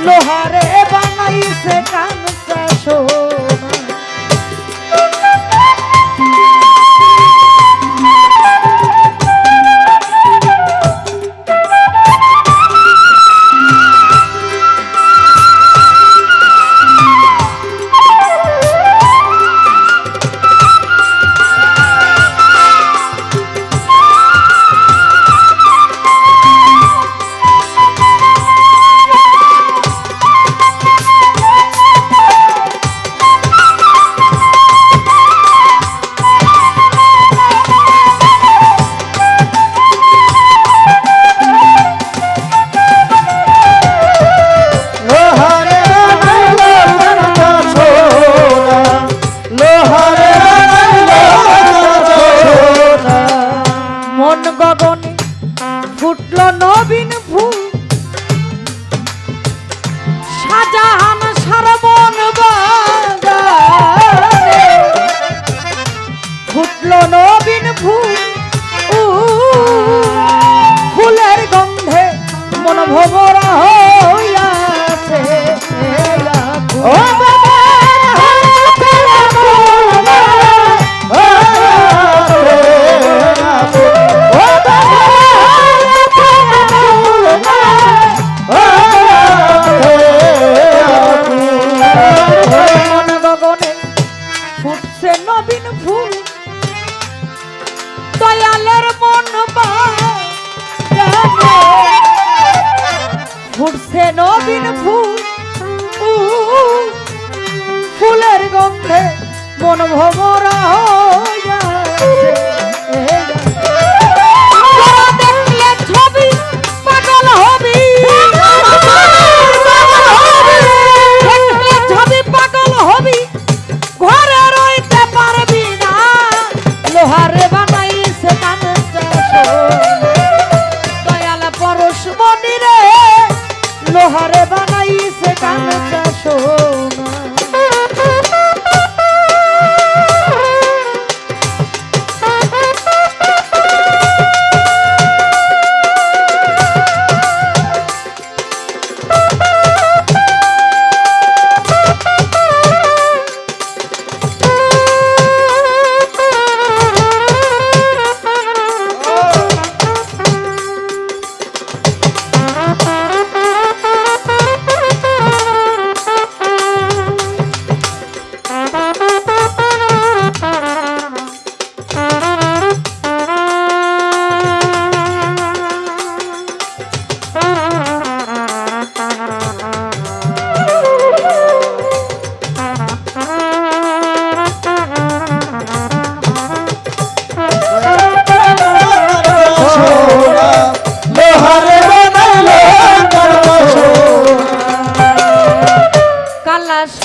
লোহারে বানাইছে কাঞ্চা সোনা। গগনে ফুটল নবীন ফুল, শাহজাহান সারবন বাগানে ফুটল নবীন ফুল, ফুলের গন্ধে মন ভোমরা হইয়াছে। ও ফুটছে নবীন ফুল, দয়ালের মন বাগানে ফুটছে নবীন ফুল, ফুলের গন্ধে মন ভোমরা হইয়াছে। দেখলে ছবি পাগল হবি, দেখলে ছবি পাগল হবি, ঘরে রইতে পারবি না। লোহারে বানাইছে কাঞ্চা সোনা, দয়াল পরশমণি রে লোহারে বানাইছে কাঞ্চা সোনা।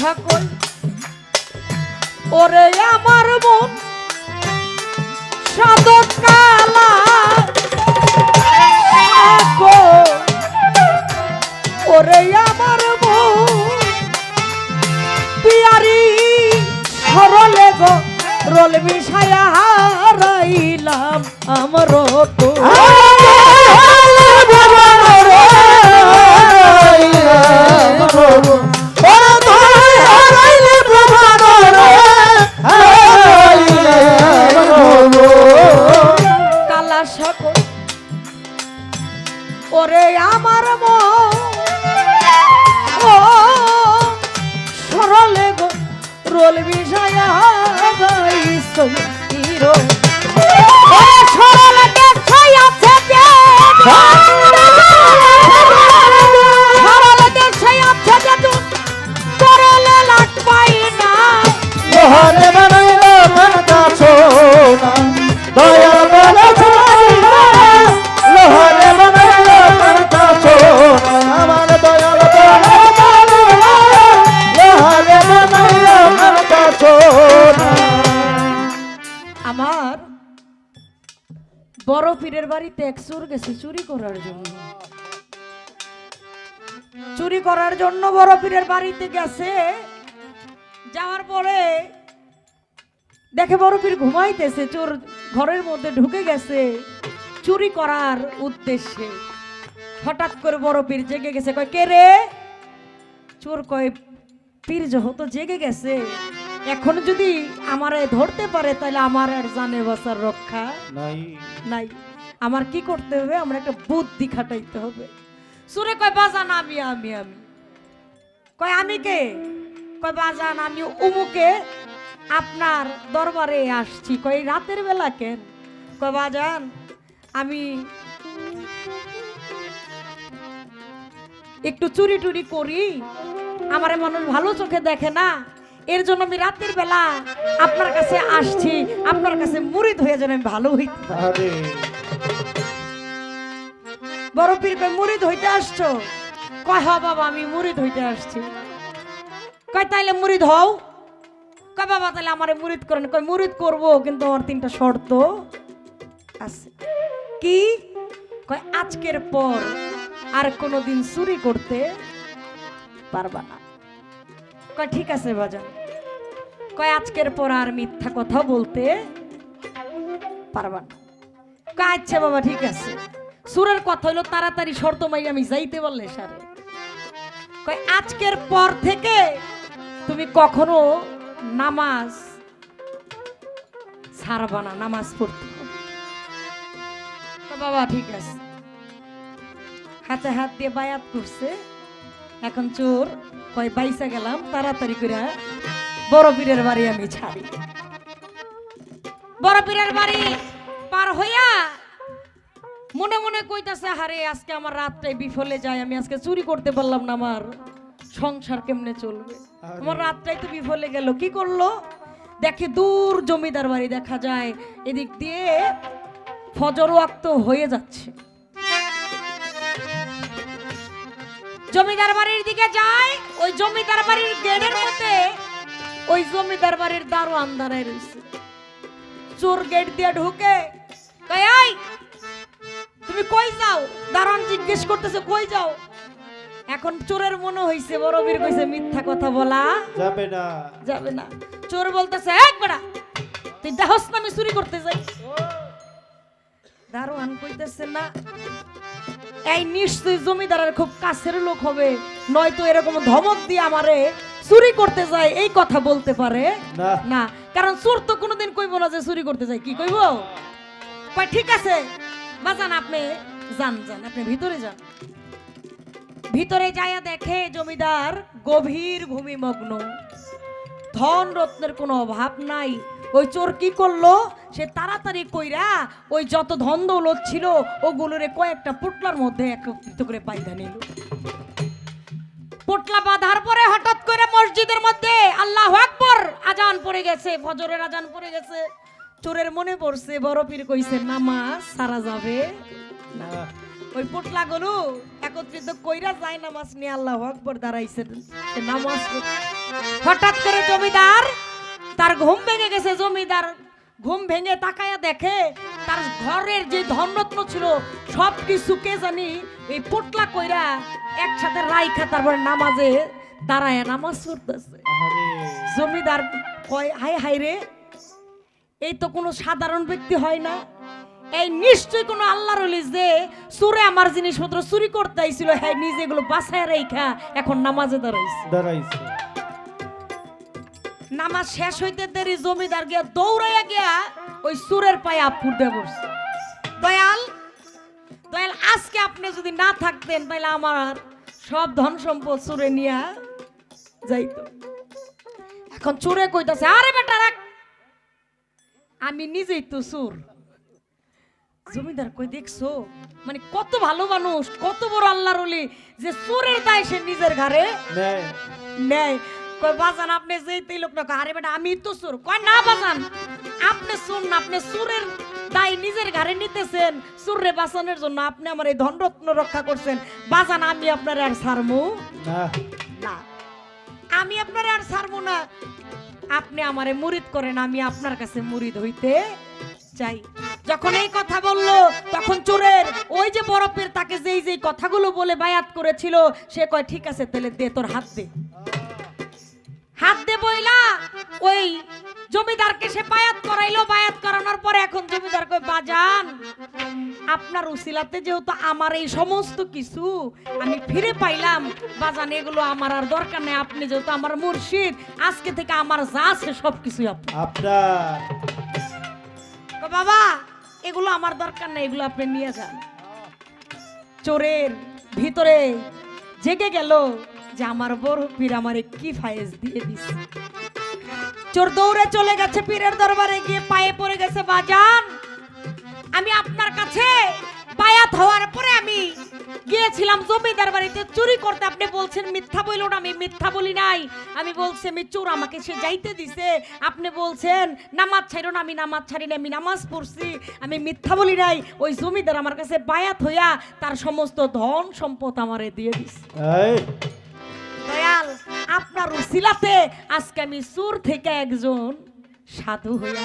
সকল ওরে আমার মন সাধক কালা, ওরে আমার মন পিয়ারি সরলে গো রোল বিষয়া হারাইলাম আমার তো কালা সকল ওরে আমার মন সরলে গো রোল বিষয়া গাইছো হিরো সরলে দেখাই আছে সরলে দেখাই আছে যদুন করলে লাট পাই না। লোহারে বানাইলো কাঞ্চা সোনা, দয়াল বানাইলো লোহারে বানাইলো কাঞ্চা সোনা, আমার দয়াল বানাইলো লোহারে বানাইলো কাঞ্চা সোনা। আমার বড় পীরের বাড়িতে এক চোর গেছে চুরি করার জন্য, চুরি করার জন্য বড় পীরের বাড়িতে গেছে। যাওয়ার পরে দেখে বড় পীর ঘুমাইতেছে, চোর ঘরের মধ্যে ঢুকে গেছে চুরি করার উদ্দেশ্যে। হঠাৎ করে বড় পীর জেগে গেছে, কয় কে রে? চোর কয় পীর যেহেতু জেগে গেছে, এখন যদি আমারে ধরতে পারে তাহলে আমার আর জানে বাঁচার রক্ষা নাই নাই। আমার কি করতে হবে, আমার একটা বুদ্ধি খাটাইতে হবে। সুরে কয় বাজান আমি আমি আমি কয় আমি কে? কয় বাজান আমি উমুকে আপনার দরবারে আসছি। কয় রাতের বেলা কেন? কয় বাজান আমি একটু চুরি টুরি করি, আমারে মানুষ ভালো চোখে দেখে না, এর জন্য আমি রাতের বেলা আপনার কাছে আসছি, আপনার কাছে মুরিদ হয়ে যেন আমি ভালো হইতে পারি। আরে বড় পীর কয় মুরিদ হইতে আসছো? কয় হ বাবা আমি মুরিদ হইতে আসছি। কয় তাইলে মুরিদ হও। কয় বাবা তাহলে আমারে মুরিদ করেন। কয় মুরিদ করব, কিন্তু আমার 3টা শর্ত আছে। কি? কয় আজকের পর আর কোনোদিন চুরি করতে পারবা না। কয় ঠিক আছে বাজান। কয় আজকের পর আর মিথ্যা কথা বলতে পারবা না। কয় আচ্ছা বাবা ঠিক আছে। সুরের কথা হইলো তাড়াতাড়ি শর্ত মাই আমি যাইতে বললে সারে। কয় আজকের পর থেকে তুমি কখনো নামাজ ছাড়বা না, নামাজ পড়তে হবে। কয় বাবা ঠিক আছে। হাতে হাত দিয়ে বায়াত করছে। এখন চোর কয় বাইসা গেলাম, তাড়াতাড়ি করে বড় পীরের বাড়ি আমি ছাড়ি। বড় পীরের বাড়ি পার হইয়া মনে মনে কইতাছে হারে আজকে আমার রাতটাই বিফলে যায়, আমি আজকে চুরি করতে পারলাম না, আমার সংসার কেমনে চলবে, আমার রাতটাই তো বিফলে গেল। কি করলো? দেখে দূর জমিদার বাড়ি দেখা যায়, এদিক দিয়ে ফজর ওয়াক্ত হয়ে যাচ্ছে। জমিদার বাড়ির দিকে যায়, ওই জমিদার বাড়ির গেটের মধ্যে ওই জমিদার বাড়ির দারোয়ান দাঁড়ায় রয়েছে। চোর গেট দিয়ে ঢুকে কয় এই তুমি কই যাও? দারোয়ান জিজ্ঞেস করতেছে কই যাও? এখন চোরের মনে হইছে বড় বীর কইছে মিথ্যা কথা বলা যাবে না, যাবে না। চোর বলতেছে এক বেটা তুই দেহস না আমি চুরি করতে যাই। দারোয়ান কইতেছে না, এই নিশ্চয়ই জমিদারের খুব কাছের লোক হবে, নয়তো এরকম ধমক দিয়ে আমারে চুরি করতে যায় এই কথা বলতে পারে না। না, কারণ চোর তো কোনোদিন কইব না যে চুরি করতে যায়। কি কইব? কয় ঠিক আছে বাজান আপনি যান যান, আপনি ভিতরে যান। ভিতরে যাইয়া দেখে জমিদার গভীর ঘুমিমগ্ন, ধন রত্নের কোনো অভাব নাই। ওই চোর কি করলো? সে তাড়াতাড়ি কইরা ওই যত ধন দৌলত ছিল ওগুলোরে কয়েকটা পোটলার মধ্যে একত্রিত করে বাইধা নিল। পোটলা বাঁধার পরে হঠাৎ করে মসজিদের মধ্যে আল্লাহু আকবার আজান পড়ে গেছে, ফজরের আজান পড়ে গেছে। চোরের মনে পড়ছে বড় পীর কইছে নামাজ সারা যাবে না। ওই পোটলাগুলো একত্রিত কইরা যায় নামাজ নিয়ে আল্লাহু আকবার দাঁড়াইছে, সে নামাজ পড়ছে। হঠাৎ করে জমিদার তার ঘুম ভেঙে গেছে। জমিদার ঘুম ভেঙে তাকায়া দেখে তার ঘরের যে ধনরত্ন ছিল সব কিছুকে জানি এই পোটলা কইরা একসাথে রাইখা তারপরে নামাজে দাঁড়ায় নামাজ পড়তেছে। জমিদার কয় হাই হাই রে, এই তো কোনো সাধারণ ব্যক্তি হয় না, এই নিশ্চয় কোনো আল্লাহর ওলি যে চোরে আমার জিনিসপত্র চুরি করতে আইছিল, হ্যাঁ নিজে এগুলো বাছায় রাইখা এখন নামাজে দাঁড়াইছে। নামাজ শেষ হইতে দেরি জমিদার গিয়া দৌড়াইয়া গিয়া ওই চোরের পায়ে আপুর দিয়ে বসছে। দয়াল দয়াল আজকে আপনি যদি না থাকতেন তাহলে আমার সব ধন সম্পদ চোরে নিয়া যাইতো। এখন চোরে কইতাছে আরে বেটা রাখ, আমি নিজেই তো চোর। জমিদার কই দেখছো, মানে কত ভালো মানুষ, কত বড় আল্লাহর ওলি যে চোরের দায় সে নিজের ঘরে নেয়। কই বাজান আপনি যেই লোক না, আরে বেটা আমি তো চোর। কয় না বাজান আপনি চোর না, আপনি চোরের দায় নিজের ঘরে নিতেছেন, চোররে বাঁচানোর জন্য আপনি আমার এই ধনরত্ন রক্ষা করছেন। বাজান আমি আপনার আর ছাড়মু না, আমি আপনার আর ছাড়মু না। আপনি আমারে মুরিদ করেন, আমি আপনার কাছে মুরিদ হইতে চাই। যখন এই কথা বলল তখন চোরের ওই যে বড় পীর তাকে যেই যেই কথাগুলো বলে বায়াত করেছিল সে কয় ঠিক আছে তাহলে দে তোর হাত দে। হাত দে বইলা ওই জমিদারকে সে বায়াত করাইলো, বায়াত করানোর পরে এখন জমিদার কই বাজান আপনার উসিলাতে যেহেতু আমার এই সমস্ত কিছু আমি ফিরে পাইলাম, বাজান এগুলো আমার আর দরকার নেই, আপনি যেহেতু আমার মুর্শিদ আজকে থেকে আমার যা আছে সবকিছু আপনার বাবা এগুলো আমার দরকার নেই, এগুলো আপনি নিয়ে যান। চোরের ভিতরে জেগে গেল যে আমার বড় পীর আমারে কি ফায়েজ দিয়ে দিছে। চোর দৌড়ে চলে গেছে পীরের দরবারে, গিয়ে পায়ে পড়ে গেছে বাজান আমি আপনার কাছে বায়াত হওয়ার পরে আমি গিয়েছিলাম জমিদার বাড়িতে চুরি করতে, আপনি বলছেন মিথ্যা বইল না, আমি মিথ্যা বলি নাই, আমি বলছি আমি চোর, আমাকে সে যাইতে দিছে, আপনি বলছেন নামাজ ছাড়ো না, আমি নামাজ ছাড়ি না, আমি নামাজ পড়ছি, আমি মিথ্যা বলি নাই। ওই জমিদার আমার কাছে বায়াত হইয়া তার সমস্ত ধন সম্পদ আমারে দিয়ে দিছে। দয়াল আপনার উসিলাতে আজকে আমি চোর থেকে একজন সাধু হইয়া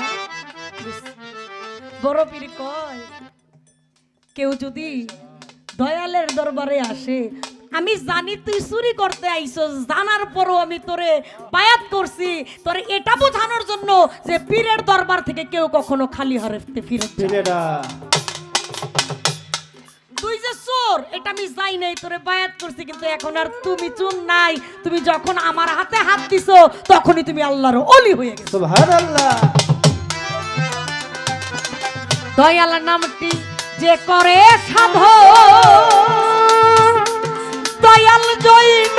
গেছি। বড় পীর কয় কেউ যদি দয়ালের দরবারে আসে, আমি জানি তুই চুরি করতে আইছস, জানার পরও আমি তোরে বায়াত করছি তোরে এটা বোঝানোর জন্য যে পীরের দরবার থেকে কেউ কখনো খালি হাতে ফিরত যায় না। তুই যে চোর এটা আমি যাই নাই, তোরে বায়াত করছি, কিন্তু এখন আর তুমি চোর নাই, তুমি যখন আমার হাতে হাত দিছো তখনই তুমি আল্লাহর ওলি হয়ে গেছো। সুবহানাল্লাহ। দয়াল নামটি যে করে সাধো, দয়াল জৈন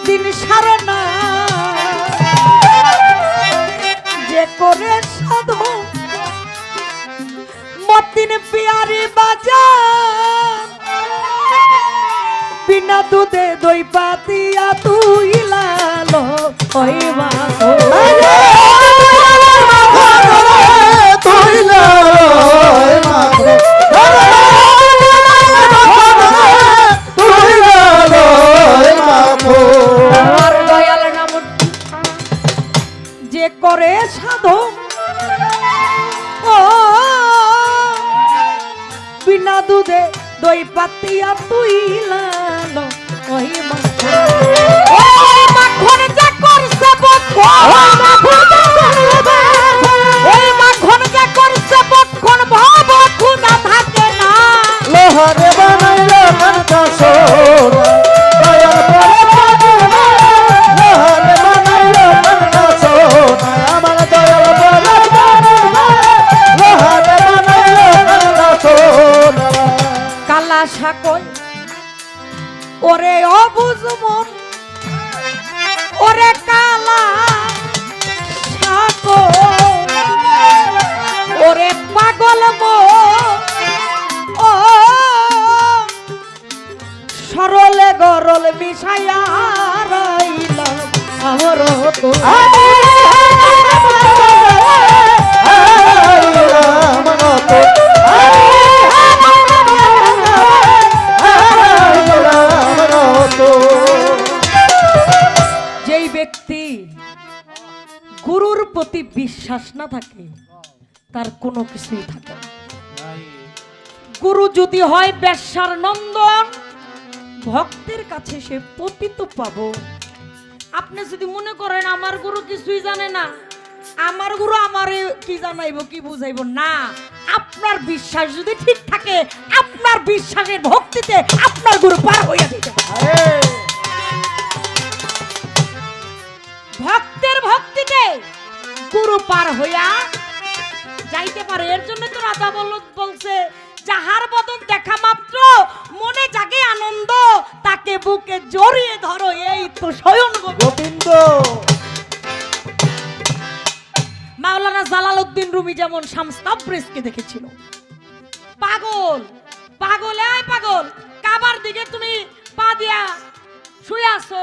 দিন সারনা, যে করে সাধো মতিন পিয়ারি বাজার, বিনা দুধে দই পাতিয়া তুই লালো ওই মাগো যে করে সাধু ও বিনা দুধে দই পাতিয়া তুই লালো ওই মাখন যা করছে ওই মাখন যা করছে বক্ষণ ভাব খুদা থাকে না। লোহারে বানাইলো মানতা সোনা, দয়াল বলে লোহারে বানাইলো মানতা সোনা, আমার দয়াল বলে লোহারে বানাইলো মানতা সোনা। কালা সাকল ওরে অবুঝ মন, ওরে কালা সাকল ওরে পাগল মন, ও সরলে গরল মিশাইয়া রইলাম আমার তো যেই ব্যক্তি গুরুর প্রতি বিশ্বাস না থাকে তার কোনো কিছুই থাকে না। গুরু যদি হয় বেশ্যার নন্দন, ভক্তের কাছে সে পতিত পাবো। আপনি যদি মনে করেন আমার গুরু কিছুই জানে না, আমার গুরু আমারে কি জানাইবো কি বুঝাইবো না, আপনার বিশ্বাস যদি ঠিক থাকে আপনার বিশ্বাসের ভক্তিতে আপনার গুরু পার হইয়া দিতে, ভক্তের ভক্তিতে গুরু পার হইয়া যাইতে পারে। এর জন্য তো রাধা বলছে যাহার বদন দেখা মাত্র মনে জাগে আনন্দ, তাকে বুকে জড়িয়ে ধরো, এই তো স্বয়ং গোবিন্দ। মাওলানা জালালউদ্দিন রুমি যেমন শামস তাবরিজকে দেখেছিল, পাগল পাগল এই পাগল কাবার দিকে তুমি পা দিয়া শুয়ে আছো,